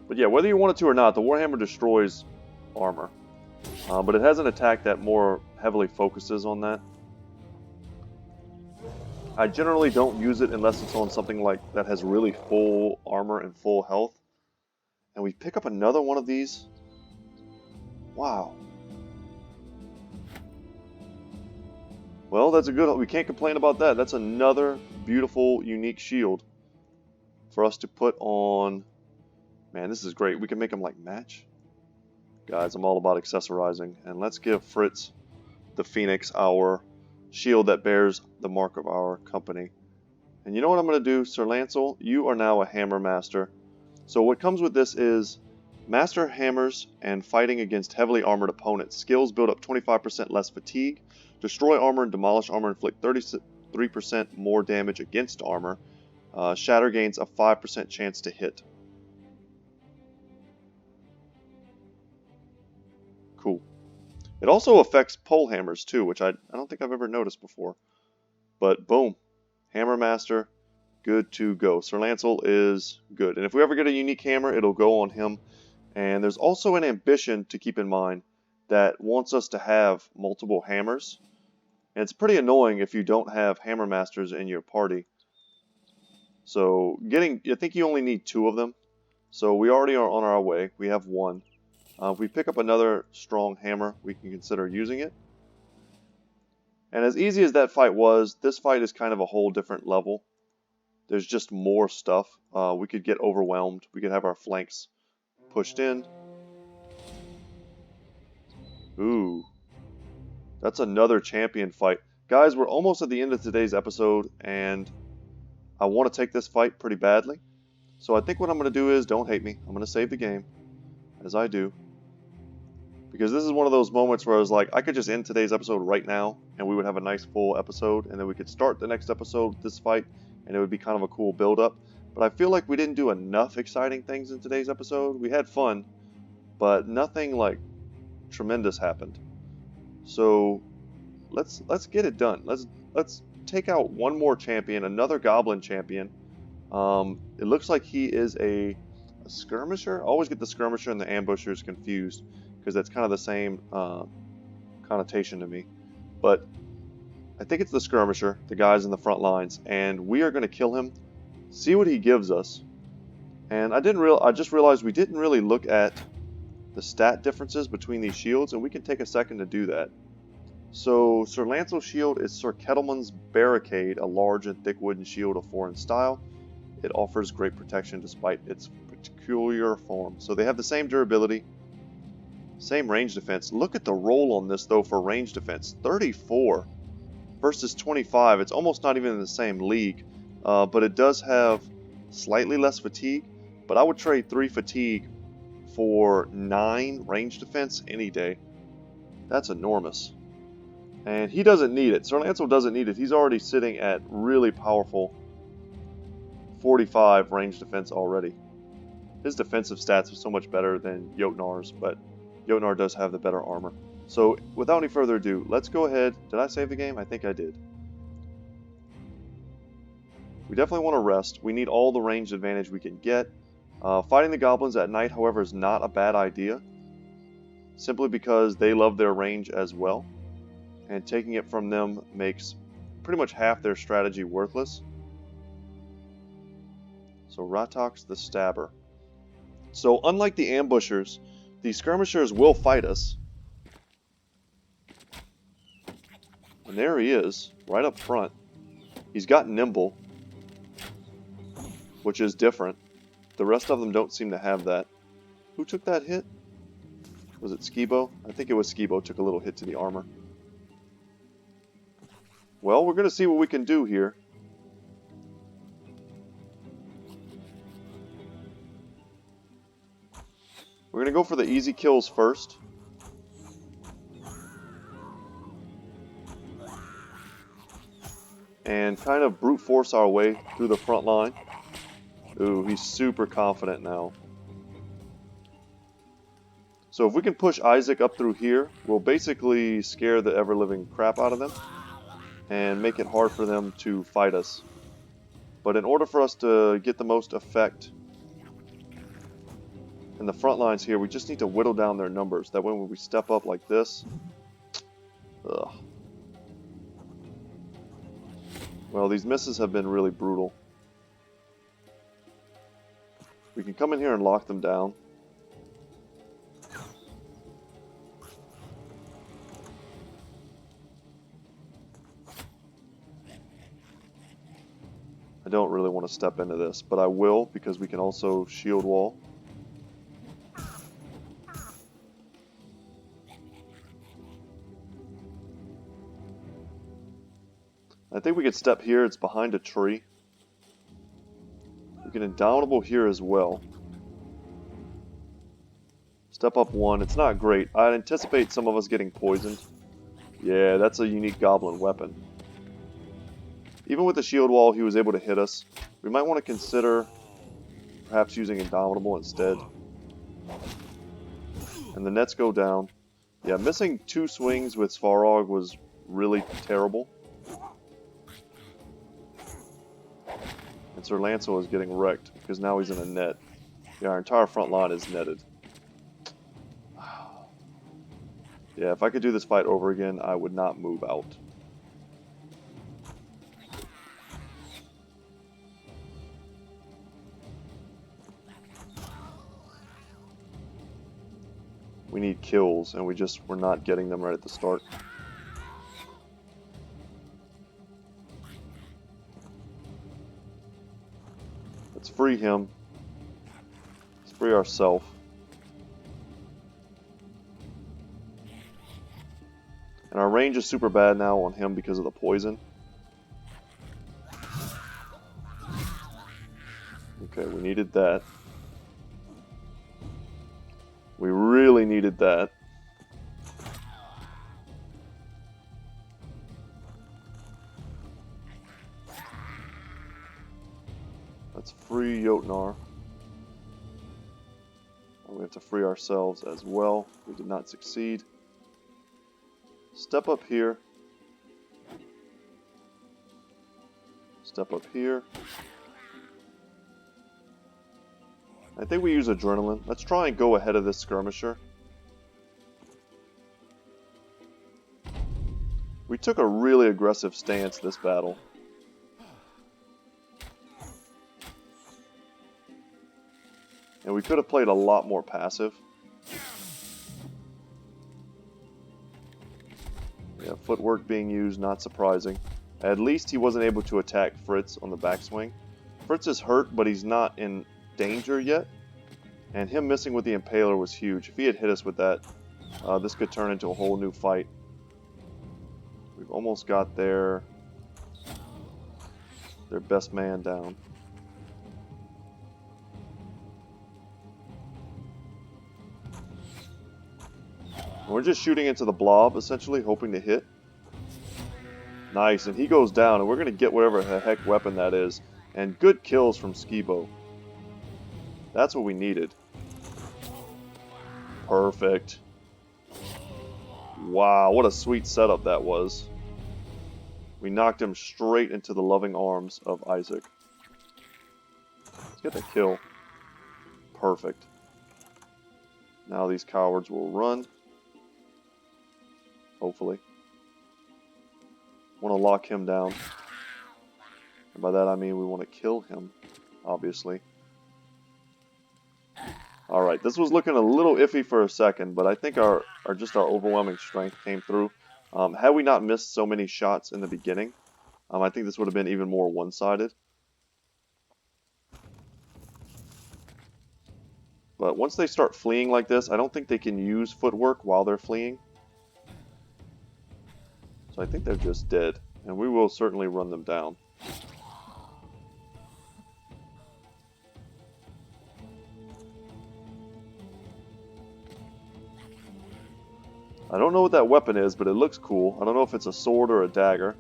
But yeah, whether you want it to or not, the Warhammer destroys armor. But it has an attack that more heavily focuses on that. I generally don't use it unless it's on something like that has really full armor and full health. And we pick up another one of these. Wow. Well, that's a good... We can't complain about that. That's another beautiful, unique shield for us to put on... Man, this is great. We can make them like match. Guys, I'm all about accessorizing. And let's give Fritz the Phoenix our shield that bears the mark of our company. And you know what I'm going to do, Sir Lancel? You are now a Hammer Master. So what comes with this is Master Hammers and fighting against heavily armored opponents. Skills build up 25% less fatigue. Destroy armor and demolish armor, inflict 33% more damage against armor. Shatter gains a 5% chance to hit. Cool. It also affects pole hammers too, which I don't think I've ever noticed before. But boom. Hammer Master, good to go. Sir Lancel is good. And if we ever get a unique hammer, it'll go on him. And there's also an ambition to keep in mind that wants us to have multiple hammers. And it's pretty annoying if you don't have Hammer Masters in your party. So I think you only need 2 of them. So we already are on our way. We have 1. If we pick up another strong hammer, we can consider using it. And as easy as that fight was, this fight is kind of a whole different level. There's just more stuff. We could get overwhelmed. We could have our flanks pushed in. Ooh. That's another champion fight. Guys, we're almost at the end of today's episode, and I want to take this fight pretty badly. So I think what I'm going to do is, don't hate me, I'm going to save the game, as I do. Because this is one of those moments where I was like, I could just end today's episode right now, and we would have a nice full episode, and then we could start the next episode with this fight, and it would be kind of a cool build-up. But I feel like we didn't do enough exciting things in today's episode. We had fun, but nothing like tremendous happened. So let's get it done. Let's take out one more champion, another Goblin champion. It looks like he is a skirmisher. I always get the skirmisher and the ambushers confused because that's kind of the same connotation to me. But I think it's the skirmisher, the guys in the front lines, and we are going to kill him. See what he gives us. And I just realized we didn't really look at the stat differences between these shields, and we can take a second to do that. So Sir Lancel's shield is Sir Kettleman's Barricade, a large and thick wooden shield of foreign style. It offers great protection despite its peculiar form. So they have the same durability, same range defense. Look at the roll on this though for range defense. 34 versus 25. It's almost not even in the same league, but it does have slightly less fatigue. But I would trade 3 fatigue for 9 range defense any day. That's enormous. And he doesn't need it. Sir Lancel doesn't need it. He's already sitting at really powerful 45 range defense already. His defensive stats are so much better than Jotnar's, but Jotnar does have the better armor. So without any further ado, let's go ahead. Did I save the game? I think I did. We definitely want to rest. We need all the range advantage we can get. Fighting the goblins at night, however, is not a bad idea, simply because they love their range as well, and taking it from them makes pretty much half their strategy worthless. So Ratox the Stabber. So unlike the ambushers, the skirmishers will fight us. And there he is, right up front. He's got nimble, which is different. The rest of them don't seem to have that. Who took that hit? Was it Skibo? I think it was Skibo took a little hit to the armor. Well, we're going to see what we can do here. We're going to go for the easy kills first. And kind of brute force our way through the front line. Ooh, he's super confident now. So if we can push Isaac up through here, we'll basically scare the ever-living crap out of them and make it hard for them to fight us. But in order for us to get the most effect in the front lines here, we just need to whittle down their numbers. That way when we step up like this... Ugh. Well, these misses have been really brutal. We can come in here and lock them down. I don't really want to step into this, but I will because we can also shield wall. I think we could step here. It's behind a tree. We can indomitable here as well. Step up one. It's not great. I'd anticipate some of us getting poisoned. Yeah, that's a unique goblin weapon. Even with the shield wall, he was able to hit us. We might want to consider perhaps using indomitable instead. And the nets go down. Yeah, missing 2 swings with Svarog was really terrible. And Sir Lancel is getting wrecked because now he's in a net. Yeah, our entire front line is netted. Yeah, if I could do this fight over again, I would not move out. We need kills, and we're not getting them right at the start. Let's free him. Let's free ourselves. And our range is super bad now on him because of the poison. Okay, we needed that. We really needed that. Let's free Jotnar. And we have to free ourselves as well. We did not succeed. Step up here. Step up here. I think we use adrenaline. Let's try and go ahead of this skirmisher. We took a really aggressive stance this battle. And we could have played a lot more passive. Yeah, footwork being used, not surprising. At least he wasn't able to attack Fritz on the backswing. Fritz is hurt, but he's not in danger yet. And him missing with the Impaler was huge. If he had hit us with that, this could turn into a whole new fight. We've almost got their best man down. We're just shooting into the blob, essentially, hoping to hit. Nice, and he goes down, and we're going to get whatever the heck weapon that is. And good kills from Skibo. That's what we needed. Perfect. Wow, what a sweet setup that was. We knocked him straight into the loving arms of Isaac. Let's get the kill. Perfect. Now these cowards will run. Hopefully. Want to lock him down. And by that I mean we want to kill him. obviously. Alright, this was looking a little iffy for a second, but I think our overwhelming strength came through. Had we not missed so many shots in the beginning, I think this would have been even more one-sided. But once they start fleeing like this, I don't think they can use footwork while they're fleeing. So I think they're just dead, and we will certainly run them down. I don't know what that weapon is, but it looks cool. I don't know if it's a sword or a dagger.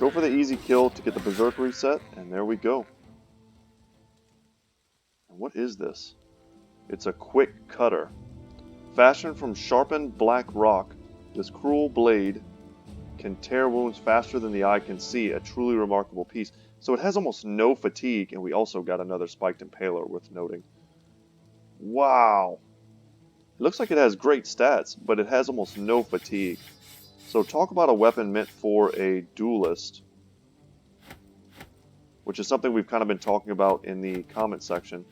Go for the easy kill to get the berserk reset, and there we go. And what is this? It's a quick cutter. Fashioned from sharpened black rock, this cruel blade can tear wounds faster than the eye can see, a truly remarkable piece. So it has almost no fatigue, and we also got another spiked impaler worth noting. Wow! It looks like it has great stats, but it has almost no fatigue. So talk about a weapon meant for a duelist, which is something we've kind of been talking about in the comment section.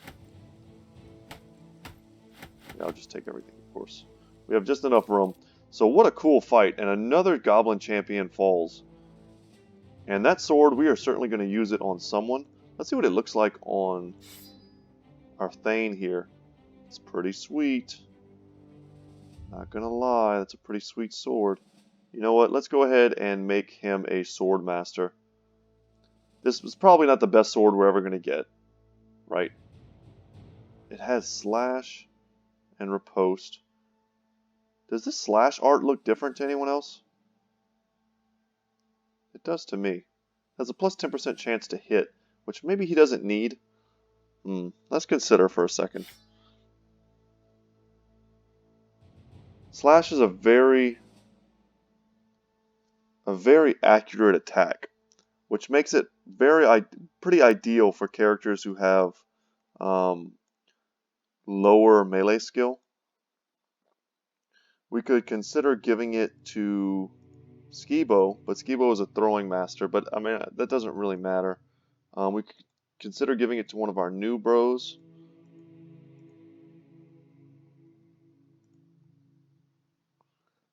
Yeah, I'll just take everything, of course. We have just enough room. So what a cool fight, and another Goblin champion falls. And that sword, we are certainly going to use it on someone. Let's see what it looks like on our Thane here. It's pretty sweet. Not gonna lie, that's a pretty sweet sword. You know what, let's go ahead and make him a sword master. This was probably not the best sword we're ever going to get, right? It has slash and riposte. Does this slash art look different to anyone else? It does to me. It has a plus 10% chance to hit, which maybe he doesn't need. Let's consider for a second. Slash is a very accurate attack, which makes it pretty ideal for characters who have lower melee skill. We could consider giving it to Skibo, but Skibo is a throwing master, but I mean, that doesn't really matter. We could consider giving it to one of our new bros.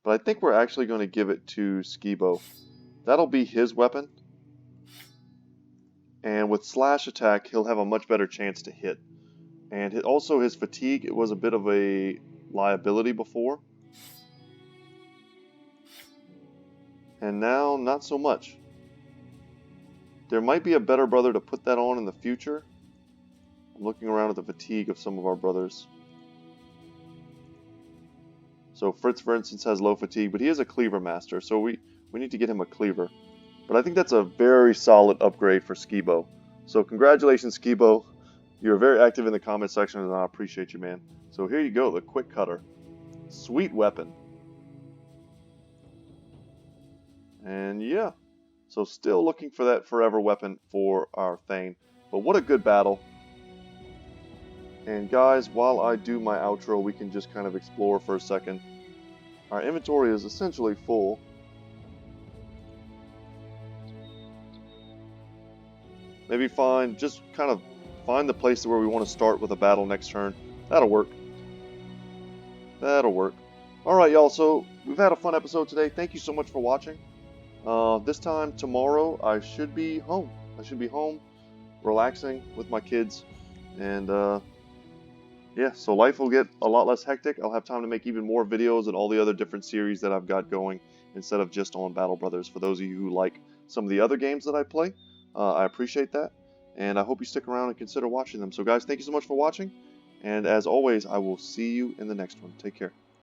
But I think we're actually going to give it to Skibo. That'll be his weapon. And with slash attack, he'll have a much better chance to hit. And also his fatigue, it was a bit of a liability before. And now, not so much. There might be a better brother to put that on in the future. I'm looking around at the fatigue of some of our brothers. So Fritz, for instance, has low fatigue, but he is a cleaver master, so we need to get him a cleaver. But I think that's a very solid upgrade for Skibo. So congratulations, Skibo. You're very active in the comment section, and I appreciate you, man. So here you go, the quick cutter. Sweet weapon. And yeah, so still looking for that forever weapon for our Thane. But what a good battle. And guys, while I do my outro, we can just kind of explore for a second. Our inventory is essentially full. Maybe just kind of find the place where we want to start with a battle next turn. That'll work. That'll work. Alright, y'all, so we've had a fun episode today. Thank you so much for watching. This time tomorrow, I should be home. I should be home, relaxing with my kids. And, yeah, so life will get a lot less hectic. I'll have time to make even more videos and all the other different series that I've got going instead of just on Battle Brothers. For those of you who like some of the other games that I play, I appreciate that. And I hope you stick around and consider watching them. So guys, thank you so much for watching. And as always, I will see you in the next one. Take care.